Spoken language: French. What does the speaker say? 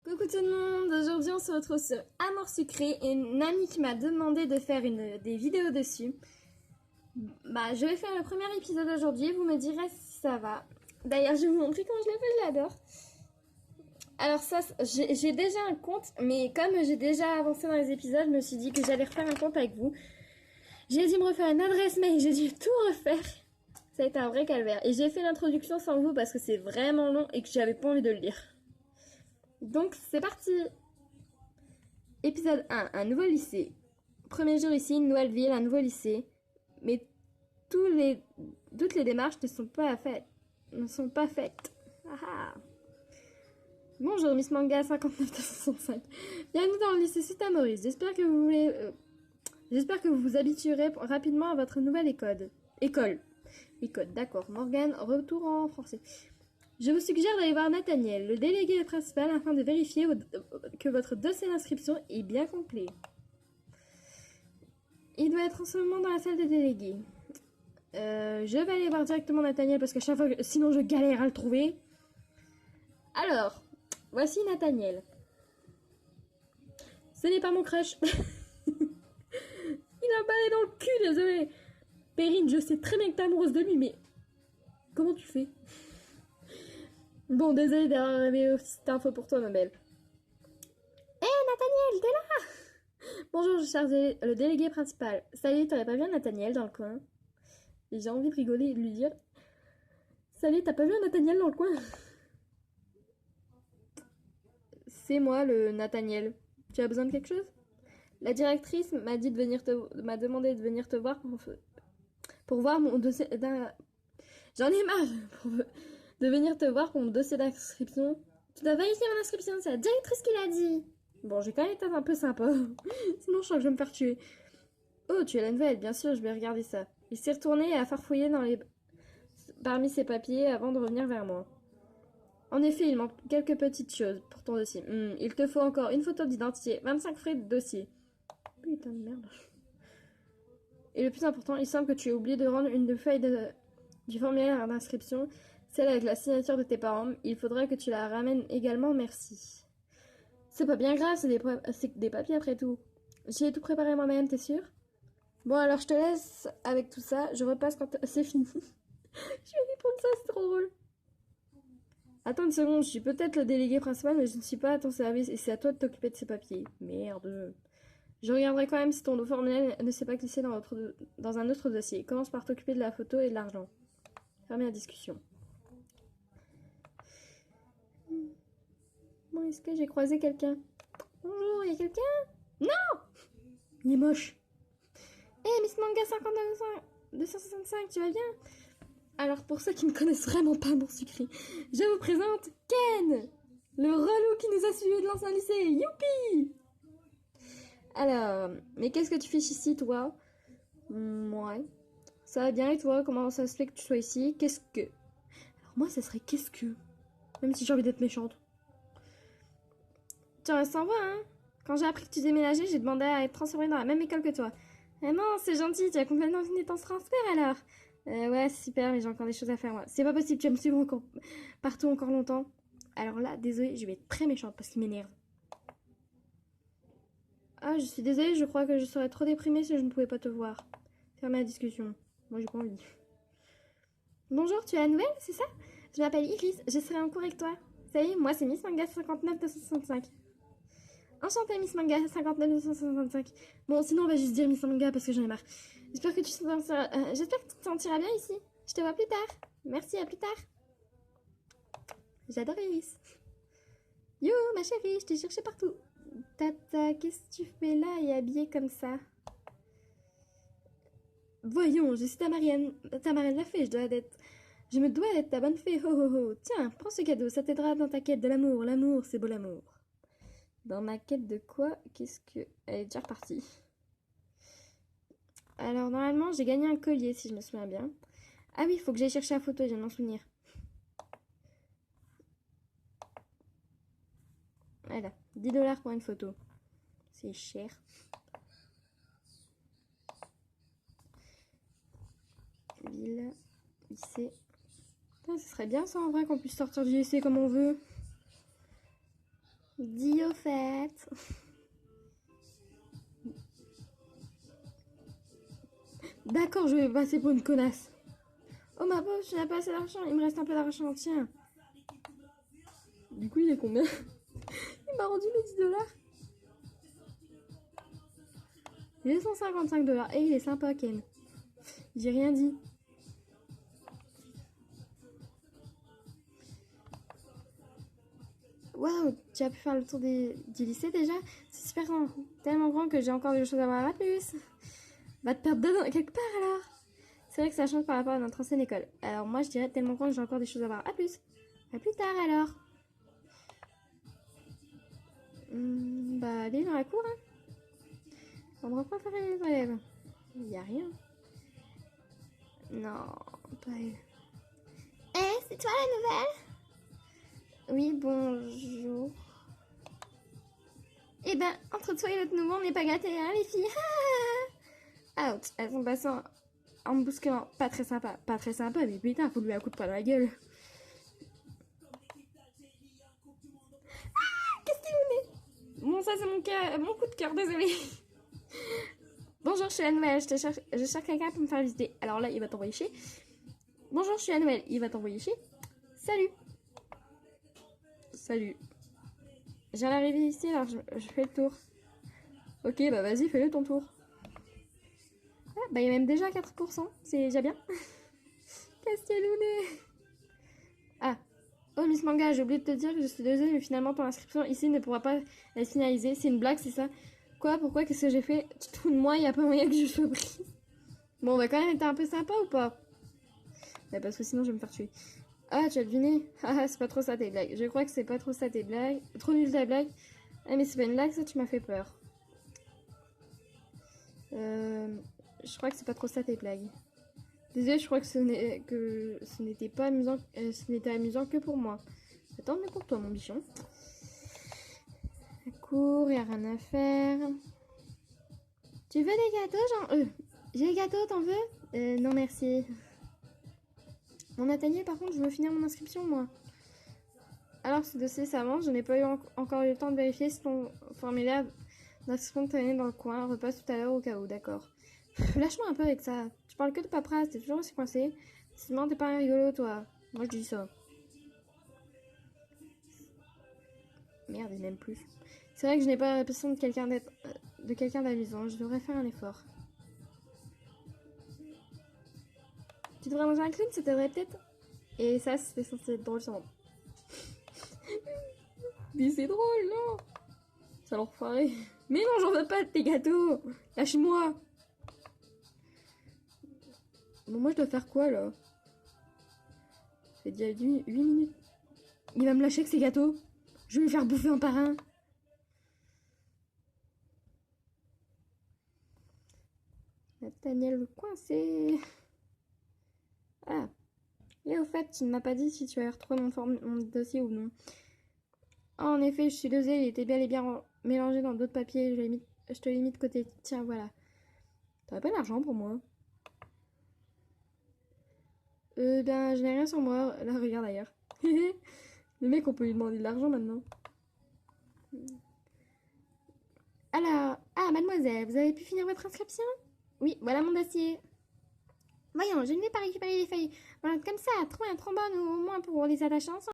Coucou tout le monde, aujourd'hui on se retrouve sur Amour Sucré et une amie qui m'a demandé de faire des vidéos dessus. Je vais faire le premier épisode aujourd'hui, vous me direz si ça va. D'ailleurs je vais vous montrer comment je l'ai fait, je l'adore. Alors ça, j'ai déjà un compte, mais comme j'ai déjà avancé dans les épisodes, je me suis dit que j'allais refaire un compte avec vous. J'ai dû me refaire une adresse mail, j'ai dû tout refaire. Ça a été un vrai calvaire. Et j'ai fait l'introduction sans vous parce que c'est vraiment long et que j'avais pas envie de le lire. Donc c'est parti. Épisode 1, un nouveau lycée. Premier jour ici, une nouvelle ville, un nouveau lycée. Mais toutes les démarches ne sont pas faites. Ah. Bonjour Miss Manga 59-265. Bienvenue dans le lycée Suta Maurice. J'espère que vous vous habituerez rapidement à votre nouvelle école. École, d'accord. Morgane, retour en français. Je vous suggère d'aller voir Nathaniel, le délégué principal, afin de vérifier que votre dossier d'inscription est bien complet. Il doit être en ce moment dans la salle des délégués. Je vais aller voir directement Nathaniel parce qu'à chaque fois, sinon je galère à le trouver. Alors, voici Nathaniel. Ce n'est pas mon crush. Il a balai dans le cul, désolé. Perrine, je sais très bien que t'es amoureuse de lui, mais comment tu fais? Bon, désolé d'avoir révélé cette info pour toi, ma belle. Hé, Nathaniel, t'es là? Bonjour, je cherche le délégué principal. Salut, t'aurais pas vu un Nathaniel dans le coin? Et j'ai envie de rigoler et de lui dire... Salut, t'as pas vu un Nathaniel dans le coin? C'est moi, le Nathaniel. Tu as besoin de quelque chose? La directrice m'a demandé de venir te voir pour voir mon dossier J'en ai marre de venir te voir pour mon dossier d'inscription. Tu dois vérifier mon inscription, c'est la directrice qui l'a dit. Bon, j'ai quand même été un peu sympa. Sinon, je sens que je vais me faire tuer. Oh, tu as la nouvelle, bien sûr, je vais regarder ça. Il s'est retourné et a farfouillé parmi ses papiers avant de revenir vers moi. En effet, il manque quelques petites choses pour ton dossier. Il te faut encore une photo d'identité, 25 frais de dossier. Putain de merde. Et le plus important, il semble que tu aies oublié de rendre une feuille du formulaire d'inscription, celle avec la signature de tes parents. Il faudra que tu la ramènes également, merci. C'est pas bien grave, c'est des papiers après tout. J'ai tout préparé moi-même, t'es sûr? Bon, alors je te laisse avec tout ça, je repasse quand c'est fini. Je vais répondre ça, c'est trop drôle. Attends une seconde, je suis peut-être le délégué principal, mais je ne suis pas à ton service et c'est à toi de t'occuper de ces papiers. Merde. Je regarderai quand même si ton formulaire ne s'est pas glissé dans un autre dossier. Commence par t'occuper de la photo et de l'argent. Fermez la discussion. Bon, est-ce que j'ai croisé quelqu'un? Bonjour, il y a quelqu'un? Non! Il est moche. Hé, Miss Manga 5265, tu vas bien? Alors, pour ceux qui ne connaissent vraiment pas mon sucré, je vous présente Ken, le relou qui nous a suivis de l'ancien lycée. Youpi! Alors, mais qu'est-ce que tu fais ici, toi? Ouais. Ça va bien et toi? Comment ça se fait que tu sois ici? Qu'est-ce que... Alors moi, ça serait qu'est-ce que... Même si j'ai envie d'être méchante. Tu restes en voix, hein? Quand j'ai appris que tu déménageais, j'ai demandé à être transférée dans la même école que toi. Eh non, c'est gentil, tu as complètement fini ton transfert alors. Ouais, c'est super, mais j'ai encore des choses à faire, moi. C'est pas possible, tu vas me suivre encore partout encore longtemps. Alors là, désolée, je vais être très méchante parce qu'il m'énerve. Ah, je suis désolée, je crois que je serais trop déprimée si je ne pouvais pas te voir. Fermez la discussion. Moi, j'ai pas envie. Bonjour, tu as la nouvelle, c'est ça? Je m'appelle Iris, je serai en cours avec toi. Salut, moi c'est Miss Manga 59-265. Enchantée Miss Manga 59-265. Bon, sinon on va juste dire Miss Manga parce que j'en ai marre. J'espère que tu te sentiras bien ici. Je te vois plus tard. Merci, à plus tard. J'adore Iris. Yo, ma chérie, je t'ai cherché partout. Tata, qu'est-ce que tu fais là et habillée comme ça? Voyons, je suis ta marraine la fée, je me dois d'être ta bonne fée, ho ho ho. Tiens, prends ce cadeau, ça t'aidera dans ta quête de l'amour. L'amour, c'est beau l'amour. Dans ma quête de quoi? Qu'est-ce que... Elle est déjà repartie. Alors, normalement, j'ai gagné un collier, si je me souviens bien. Ah oui, il faut que j'aille chercher la photo, je viens de m'en souvenir. Voilà, 10$ pour une photo. C'est cher. Ville, lycée. Putain, ce serait bien ça en vrai qu'on puisse sortir du lycée comme on veut. Dis au fait. D'accord, je vais passer pour une connasse. Oh ma pauvre, je n'ai pas assez d'argent. Il me reste un peu d'argent, tiens. Du coup, il est combien? Il m'a rendu les 10 $. Il est 155 $. Et il est sympa, Ken. J'ai rien dit. Waouh, tu as pu faire le tour du lycée déjà? C'est super grand. Tellement grand que j'ai encore des choses à voir à plus. Va te perdre dedans quelque part alors. C'est vrai que ça change par rapport à notre ancienne école. Alors moi je dirais tellement grand que j'ai encore des choses à voir. À plus. À plus tard alors. Bah allez dans la cour hein. Endroit préféré les élèves. Y a rien. Non, pas elle. Eh, c'est toi la nouvelle? Oui, bonjour. Eh ben, entre toi et l'autre nouveau, on n'est pas gâtés, hein les filles. Out. Elles sont passées en me bousculant. Pas très sympa. Pas très sympa, mais putain, faut lui un coup de poing dans la gueule. Qu'est-ce qu'il nous met? Bon, ça c'est mon coup de cœur, désolé. Bonjour, je suis la nouvelle. Je cherche quelqu'un pour me faire visiter. Alors là, il va t'envoyer chier. Bonjour, je suis la nouvelle. Il va t'envoyer chier. Salut. Salut. Je viens d'arriver ici, alors je fais le tour. Ok, bah vas-y, fais-le ton tour. Ah, bah il y a même déjà 4%. C'est déjà bien. Castiellouné. Ah. Oh, Miss Manga, j'ai oublié de te dire que je suis désolée, mais finalement ton inscription ici ne pourra pas être finalisée. C'est une blague, c'est ça? Quoi? Pourquoi? Qu'est-ce que j'ai fait? Tu te fous de moi? Il n'y a pas moyen que je sois prise. Bon, on va quand même être un peu sympa ou pas? Mais parce que sinon je vais me faire tuer. Ah, tu as deviné? Ah, c'est pas trop ça tes blagues. Je crois que c'est pas trop ça tes blagues. Trop nul ta blague. Ah, mais c'est pas une blague, ça, tu m'as fait peur. Je crois que c'est pas trop ça tes blagues. Désolé, je crois que ce n'était pas amusant. Ce n'était amusant que pour moi. Attends, mais pour toi, mon bichon. Cours, y a rien à faire. Tu veux des gâteaux, genre j'ai des gâteaux, t'en veux? Non, merci. Mon Nathaniel, par contre, je veux finir mon inscription, moi. Alors, ce dossier s'avance. Je n'ai pas encore eu le temps de vérifier si ton formulaire d'inscription traînait dans le coin. Repasse tout à l'heure au cas où, d'accord. Lâche-moi un peu avec ça. Tu parles que de paperasse, t'es toujours aussi coincé. Sinon, t'es pas un rigolo, toi. Moi, je dis ça. Merde, il m'aime plus. C'est vrai que je n'ai pas l'impression de quelqu'un d'amusant. Je devrais faire un effort. Tu devrais manger un clown, ça t'aiderait peut-être. Et ça, c'était censé être drôle, sûrement. Mais c'est drôle, non? Ça l'enfoiré. Mais non, j'en veux pas de tes gâteaux. Lâche-moi. Bon, moi, je dois faire quoi, là? Ça fait déjà 8 minutes. Il va me lâcher avec ses gâteaux. Je vais lui faire bouffer un par un. Nathaniel coincé. Ah. Et au fait, tu ne m'as pas dit si tu avais retrouvé mon dossier ou non. Ah, en effet, je suis désolée, il était bel et bien mélangé dans d'autres papiers. Je te l'ai mis de côté. Tiens, voilà. T'aurais pas d'argent pour moi? Ben, je n'ai rien sur moi. Là, regarde ailleurs. Le mec, on peut lui demander de l'argent maintenant. Alors, ah, mademoiselle, vous avez pu finir votre inscription? Oui, voilà mon dossier. Voyons, je ne vais pas récupérer les feuilles. Voilà, comme ça, trouver un trombone ou au moins pour les attacher ensemble.